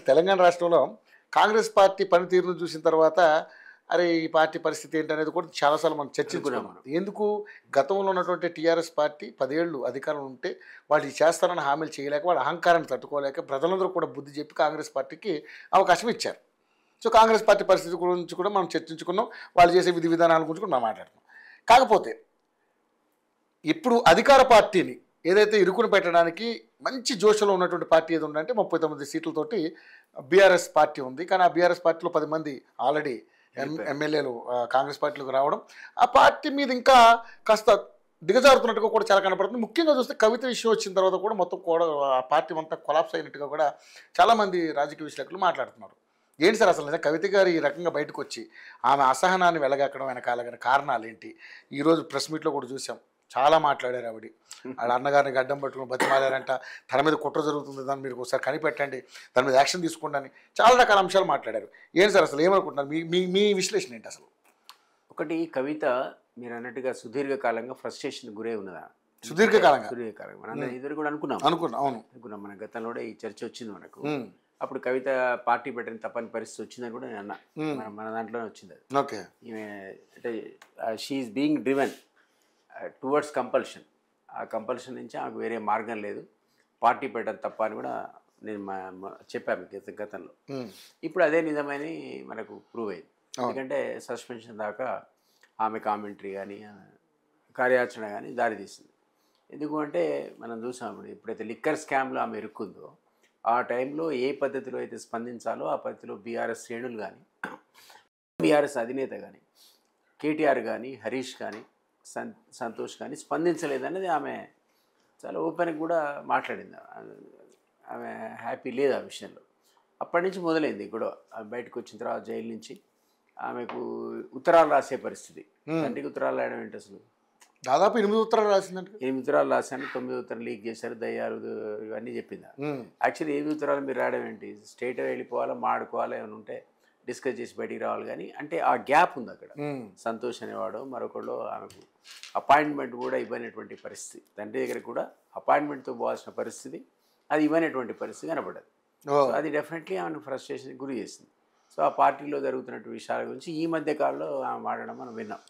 తెలంగాణ రాష్ట్రంలో కాంగ్రెస్ పార్టీ పనితీరును చూసిన తర్వాత అరే ఈ పార్టీ పరిస్థితి ఏంటనేది కూడా చాలాసార్లు మనం చర్చించుకున్నాం. ఎందుకు గతంలో ఉన్నటువంటి టీఆర్ఎస్ పార్టీ 10 ఏళ్ళు అధికారంలో ఉంటే వాళ్ళు ఇది చేస్తారని హామీలు చేయలేక వాళ్ళ అహంకారాన్ని తట్టుకోలేక ప్రజలందరూ కూడా బుద్ధి చెప్పి కాంగ్రెస్ పార్టీకి అవకాశం ఇచ్చారు. సో కాంగ్రెస్ పార్టీ పరిస్థితి గురించి కూడా మనం చర్చించుకున్నాం. వాళ్ళు చేసే విధి విధానాల గురించి కూడా మనం మాట్లాడుతున్నాం. కాకపోతే ఇప్పుడు అధికార పార్టీని ఏదైతే ఇరుకుని పెట్టడానికి మంచి జోషలో ఉన్నటువంటి పార్టీ ఏది ఉందంటే 39 సీట్లతోటి బీఆర్ఎస్ పార్టీ ఉంది. కానీ ఆ బీఆర్ఎస్ పార్టీలో 10 మంది ఆల్రెడీ ఎమ్మెల్యేలు కాంగ్రెస్ పార్టీలోకి రావడం, ఆ పార్టీ మీద ఇంకా కాస్త దిగజారుతున్నట్టుగా కూడా చాలా కనపడుతుంది. ముఖ్యంగా చూస్తే కవిత విషయం వచ్చిన తర్వాత కూడా మొత్తం కూడా ఆ పార్టీ అంతా కొలాప్స్ అయినట్టుగా కూడా చాలామంది రాజకీయ విశ్లేషకులు మాట్లాడుతున్నారు. ఏంటి సార్ అసలు కవిత గారు ఈ రకంగా బయటకు వచ్చి ఆమె అసహనాన్ని వెలగక్కడం వెనకాల కారణాలు ఏంటి? ఈరోజు ప్రెస్ మీట్లో కూడా చూసాం, చాలా మాట్లాడారు. ఆవిడ వాళ్ళ అన్నగారిని గడ్డం పట్టుకుని బతిమాలారంట, తన మీద కుట్ర జరుగుతుంది, దాన్ని మీరు ఒకసారి కనిపెట్టండి, దాని మీద యాక్షన్ తీసుకోండి అని చాలా రకాల అంశాలు మాట్లాడారు. ఏంటి సార్ అసలు ఏమనుకుంటున్నారు? మీ మీ మీ విశ్లేషణ ఏంటి అసలు? ఒకటి, కవిత మీరు అన్నట్టుగా సుదీర్ఘకాలంగా ఫ్రస్ట్రేషన్ గురై ఉన్నదా? సుదీర్ఘకాలంగా మనం ఇద్దరు కూడా అనుకున్నాం. అనుకున్నాం మన గతంలో కూడా ఈ చర్చ వచ్చింది మనకు. అప్పుడు కవిత పార్టీ పెట్టని తప్పని పరిస్థితి వచ్చిందని కూడా నేను అన్నా. మన దాంట్లోనే వచ్చింది అది. ఓకే, ఈమె అంటే she's being driven towards compulsion. ఆ కంపల్షన్ నుంచి ఆమెకు వేరే మార్గం లేదు, పార్టీ పెట్టడం తప్ప అని కూడా నేను చెప్పాను గతంలో. ఇప్పుడు అదే నిజమని మనకు ప్రూవ్ అయింది. ఎందుకంటే సస్పెన్షన్ దాకా ఆమె కామెంటరీ కానీ కార్యాచరణ కానీ దారి తీసింది. ఎందుకు అంటే మనం చూసాం, ఎప్పుడైతే లిక్కర్ స్కామ్లో ఆమె ఇరుక్కుందో ఆ టైంలో ఏ పద్ధతిలో అయితే స్పందించాలో ఆ పద్ధతిలో బీఆర్ఎస్ శ్రేణులు కానీ, బీఆర్ఎస్ అధినేత కానీ, కేటీఆర్ కానీ, హరీష్ కానీ, సంతోష్ కానీ స్పందించలేదనేది ఆమె చాలా ఓపెన్గా కూడా మాట్లాడింది. ఆమె హ్యాపీ లేదు ఆ విషయంలో. అప్పటి నుంచి మొదలైంది కూడా. ఆమె బయటకు వచ్చిన తర్వాత జైలు నుంచి ఆమెకు ఉత్తరాలు రాసే పరిస్థితి. తండ్రికి ఉత్తరాలు రాయడం ఏంటి అసలు? దాదాపు 8 ఉత్తరాలు రాసిందంటే. 8 ఉత్తరాలు రాశాను, 9 ఉత్తరాలు లీక్ చేశారు, దయ్యాలు ఇవన్నీ చెప్పిందా? యాక్చువల్లీ 8 ఉత్తరాలు మీరు రాయడం ఏంటి? స్టేట్ వెళ్ళిపోవాలా, మాడుకోవాలా, ఏమైనా ఉంటే డిస్కస్ చేసి బయటికి రావాలి. కానీ అంటే ఆ గ్యాప్ ఉంది అక్కడ. సంతోష్ అనేవాడు మరొకళ్ళు ఆమెకు అపాయింట్మెంట్ కూడా ఇవ్వనటువంటి పరిస్థితి, తండ్రి దగ్గర కూడా అపాయింట్మెంట్తో పోవాల్సిన పరిస్థితి, అది ఇవ్వనటువంటి పరిస్థితి కనపడదు. సో అది డెఫినెట్లీ ఆమెను ఫ్రస్ట్రేషన్ గురి చేసింది. సో ఆ పార్టీలో జరుగుతున్నటువంటి విషయాల గురించి ఈ మధ్య కాలంలో ఆమె మాట్లాడడం మనం విన్నాం.